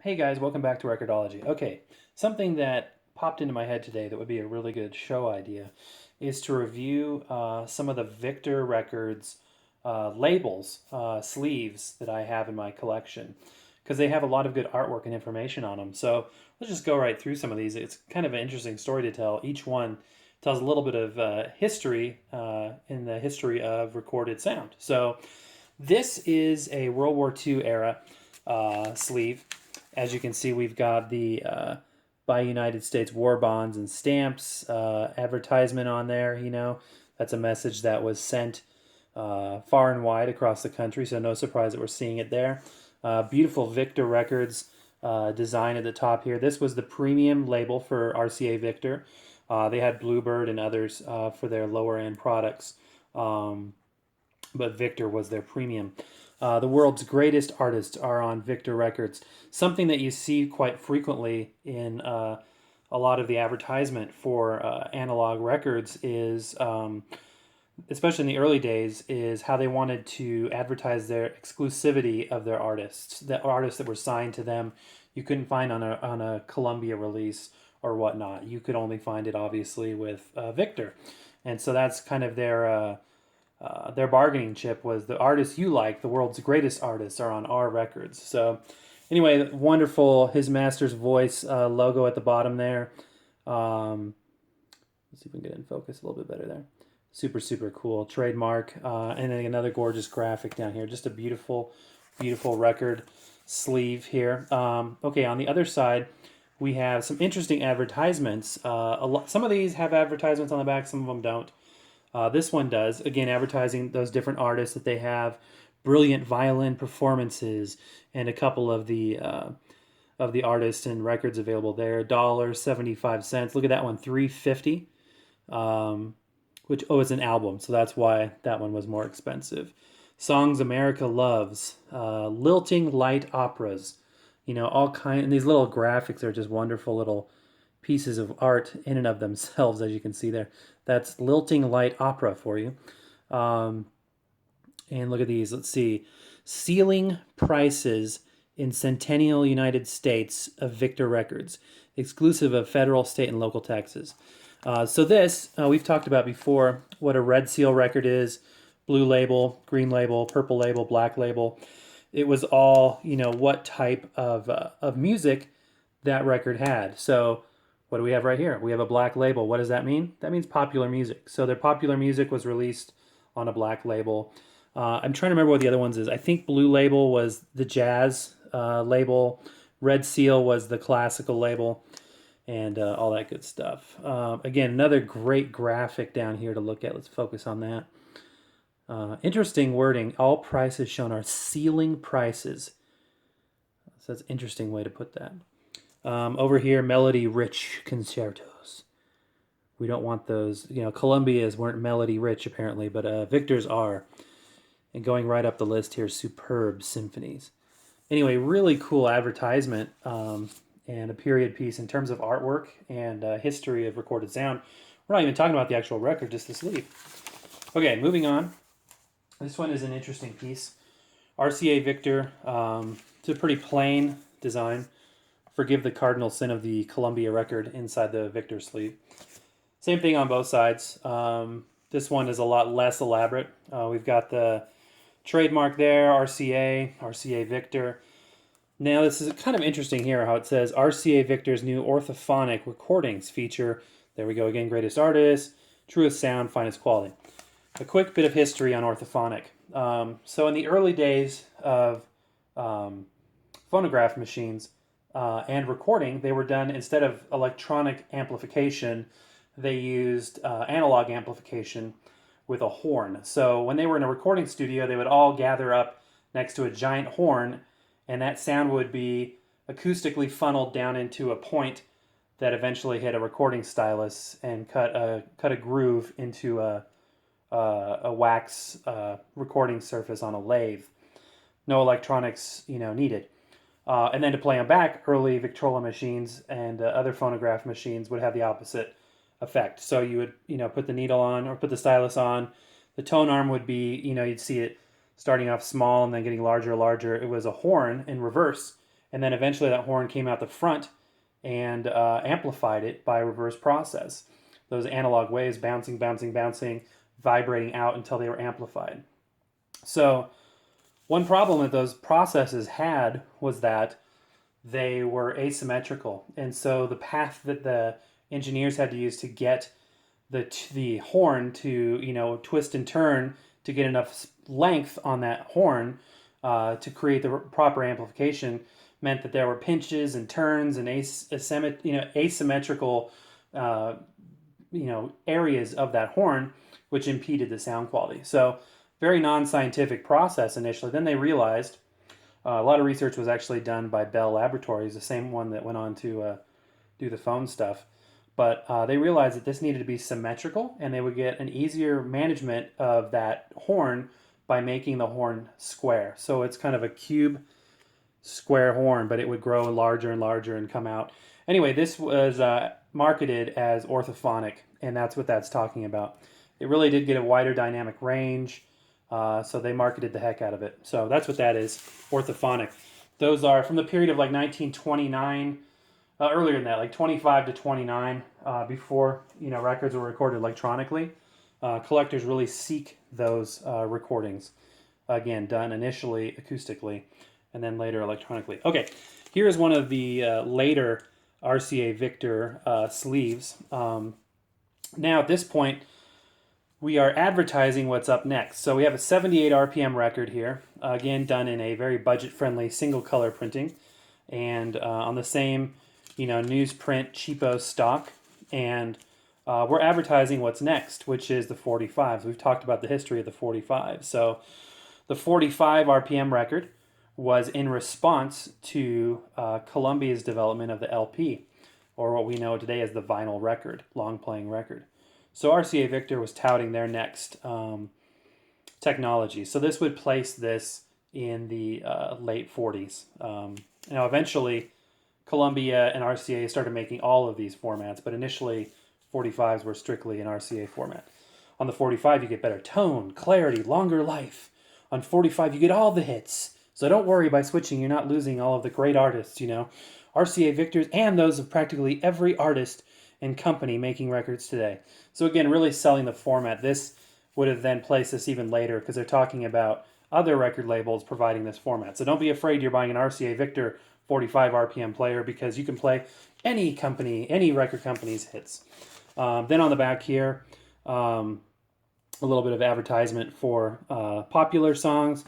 Hey guys, welcome back to Record-ology. Okay, something that popped into my head today that would be a really good show idea is to review some of the Victor Records labels, sleeves that I have in my collection, because they have a lot of good artwork and information on them. So let's just go right through some of these. It's kind of an interesting story to tell. Each one tells a little bit of history in the history of recorded sound. So this is a World War II era sleeve. As you can see, we've got the Buy United States war bonds and stamps advertisement on there. That's a message that was sent far and wide across the country, so no surprise that we're seeing it there. Beautiful Victor Records design at the top here. This was the premium label for RCA Victor. They had Bluebird and others for their lower end products, but Victor was their premium. The world's greatest artists are on Victor Records. Something that you see quite frequently in a lot of the advertisement for analog records is, especially in the early days, is how they wanted to advertise their exclusivity of their artists. The artists that were signed to them, you couldn't find on a Columbia release or whatnot. You could only find it obviously with Victor, and so that's kind of their bargaining chip was the artists you like, the world's greatest artists, are on our records. So, anyway, wonderful His Master's Voice logo at the bottom there. Let's see if we can get in focus a little bit better there. Super, super cool. Trademark. And then another gorgeous graphic down here. Just a beautiful, beautiful record sleeve here. Okay, on the other side, we have some interesting advertisements. Some of these have advertisements on the back, some of them don't. This one does, again, advertising those different artists that they have, brilliant violin performances, and a couple of the artists and records available there. $1.75. Look at that one, $3.50. It's an album, so that's why that one was more expensive. Songs America Loves, lilting light operas, all kind. And these little graphics are just wonderful little pieces of art in and of themselves, as you can see there. That's lilting light opera for you. And look at these. Let's see. Ceiling prices in Centennial United States of Victor Records, exclusive of federal, state, and local taxes. So this, we've talked about before, what a red seal record is, blue label, green label, purple label, black label. It was all, what type of music that record had. So what do we have right here? We have a black label. What does that mean? That means popular music. So their popular music was released on a black label. I'm trying to remember what the other ones is. I think blue label was the jazz label. Red seal was the classical label, and all that good stuff. Again, another great graphic down here to look at. Let's focus on that. Interesting wording. All prices shown are ceiling prices. So that's an interesting way to put that. Over here, melody-rich concertos. We don't want those. Columbia's weren't melody-rich, apparently, but Victor's are. And going right up the list here, superb symphonies. Anyway, really cool advertisement and a period piece in terms of artwork and history of recorded sound. We're not even talking about the actual record, just the sleeve. Okay, moving on. This one is an interesting piece. RCA Victor. It's a pretty plain design. Forgive the cardinal sin of the Columbia record inside the Victor sleeve. Same thing on both sides. This one is a lot less elaborate. We've got the trademark there, RCA Victor. Now this is kind of interesting here how it says RCA Victor's new orthophonic recordings feature, there we go again, greatest artist, truest sound, finest quality. A quick bit of history on orthophonic. So in the early days of phonograph machines, and recording, they were done instead of electronic amplification, they used analog amplification with a horn. So when they were in a recording studio, they would all gather up next to a giant horn, and that sound would be acoustically funneled down into a point that eventually hit a recording stylus and cut a groove into a wax recording surface on a lathe. No electronics, needed. And then to play them back, early Victrola machines and other phonograph machines would have the opposite effect. So you would, put the needle on or put the stylus on. The tone arm would be, you'd see it starting off small and then getting larger and larger. It was a horn in reverse, And then eventually that horn came out the front and amplified it by a reverse process. Those analog waves bouncing, bouncing, bouncing, vibrating out until they were amplified. So one problem that those processes had was that they were asymmetrical. And so the path that the engineers had to use to get the horn to, twist and turn to get enough length on that horn to create the proper amplification meant that there were pinches and turns and asymmetrical areas of that horn which impeded the sound quality. So very non-scientific process initially. Then they realized a lot of research was actually done by Bell Laboratories, the same one that went on to do the phone stuff. But they realized that this needed to be symmetrical, and they would get an easier management of that horn by making the horn square. So it's kind of a cube square horn, but it would grow larger and larger and come out. Anyway, this was marketed as orthophonic, and that's what that's talking about. It really did get a wider dynamic range, so they marketed the heck out of it. So that's what that is, orthophonic. Those are from the period of like 1929, earlier than that, like 25 to 29, before records were recorded electronically. Collectors really seek those recordings, again, done initially acoustically and then later electronically. Okay, here is one of the later RCA Victor sleeves. Now at this point, we are advertising what's up next. So we have a 78 RPM record here, again done in a very budget-friendly single color printing, and on the same newsprint cheapo stock, and we're advertising what's next, which is the 45s. We've talked about the history of the 45. So the 45 RPM record was in response to Columbia's development of the LP, or what we know today as the vinyl record, long-playing record. So RCA Victor was touting their next technology. So this would place this in the late 40s. Now eventually Columbia and RCA started making all of these formats, but initially 45s were strictly in RCA format. On the 45 you get better tone, clarity, longer life. On 45 you get all the hits. So don't worry, by switching you're not losing all of the great artists, RCA Victors and those of practically every artist and company making records today. So again, really selling the format. This would have then placed this even later because they're talking about other record labels providing this format. So don't be afraid you're buying an RCA Victor 45 RPM player, because you can play any company, any record company's hits. Then on the back here, a little bit of advertisement for popular songs: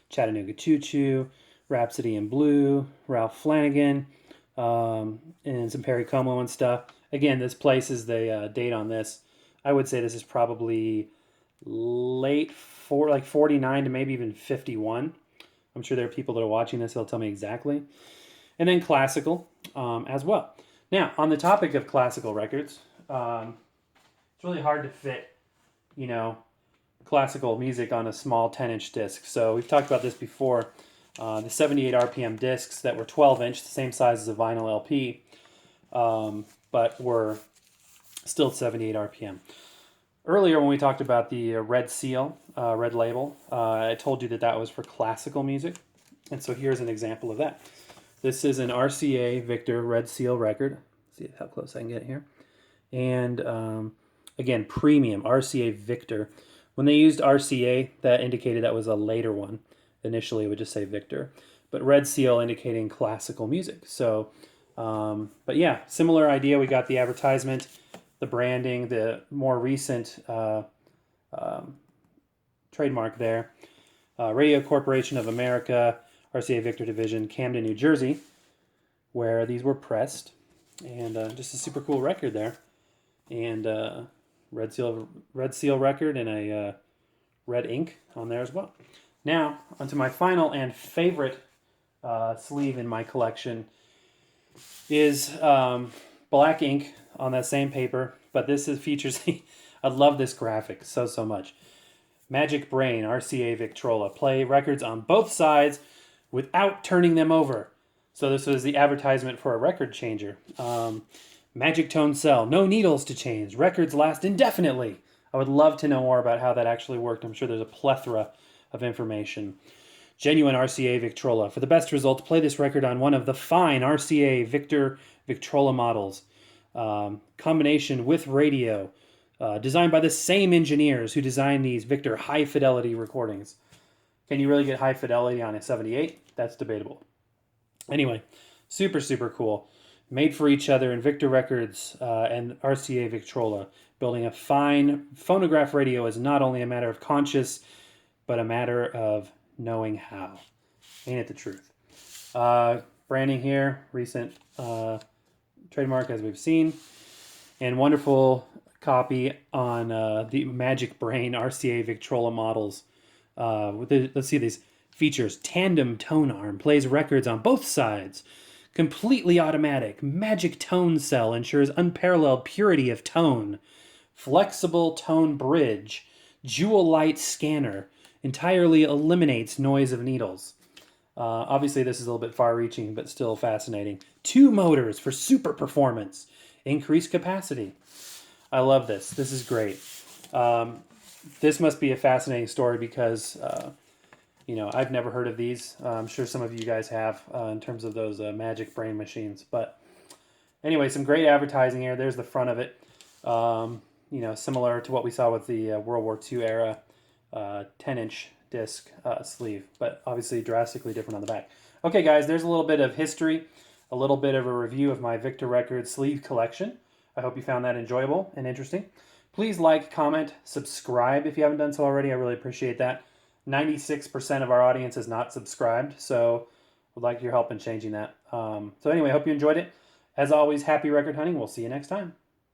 Chattanooga Choo Choo, Rhapsody in Blue, Ralph Flanagan, and some Perry Como and stuff. Again, this places the date on this. I would say this is probably late like 49 to maybe even 51. I'm sure there are people that are watching this, they'll tell me exactly. And then classical as well. Now, on the topic of classical records, it's really hard to fit, classical music on a small 10-inch disc. So we've talked about this before. The 78 RPM discs that were 12-inch, the same size as a vinyl LP, but were still 78 RPM. Earlier when we talked about the Red Seal, Red Label, I told you that was for classical music. And so here's an example of that. This is an RCA Victor Red Seal record. See how close I can get here. And again, premium RCA Victor. When they used RCA, that indicated that was a later one. Initially, it would just say Victor. But Red Seal indicating classical music. So, but yeah, similar idea. We got the advertisement, the branding, the more recent trademark there. Radio Corporation of America, RCA Victor Division, Camden, New Jersey, where these were pressed. And just a super cool record there. And Red Seal record and a red ink on there as well. Now, onto my final and favorite sleeve in my collection is black ink on that same paper, but this features, I love this graphic so much. Magic Brain, RCA Victrola. Play records on both sides without turning them over. So this was the advertisement for a record changer. Magic Tone Cell, no needles to change. Records last indefinitely. I would love to know more about how that actually worked. I'm sure there's a plethora of information. Genuine RCA Victrola. For the best results, play this record on one of the fine RCA Victor Victrola models. Combination with radio. Designed by the same engineers who designed these Victor high fidelity recordings. Can you really get high fidelity on a 78? That's debatable. Anyway, super, super cool. Made for each other in Victor Records and RCA Victrola. Building a fine phonograph radio is not only a matter of conscience, but a matter of knowing how. Ain't it the truth? Branding here, recent trademark as we've seen, and wonderful copy on the Magic Brain RCA Victrola models. Let's see these features. Tandem tone arm, plays records on both sides. Completely automatic. Magic tone cell ensures unparalleled purity of tone. Flexible tone bridge. Jewel light scanner. Entirely eliminates noise of needles. Obviously, this is a little bit far-reaching, but still fascinating. 2 motors for super performance. Increased capacity. I love this. This is great. This must be a fascinating story because, I've never heard of these. I'm sure some of you guys have in terms of those Magic Brain machines. But anyway, some great advertising here. There's the front of it. Similar to what we saw with the World War II era 10-inch disc sleeve, but obviously drastically different on the back. Okay, guys, there's a little bit of history, a little bit of a review of my Victor Records sleeve collection. I hope you found that enjoyable and interesting. Please like, comment, subscribe if you haven't done so already. I really appreciate that. 96% of our audience is not subscribed, so would like your help in changing that. So anyway, I hope you enjoyed it. As always, happy record hunting. We'll see you next time.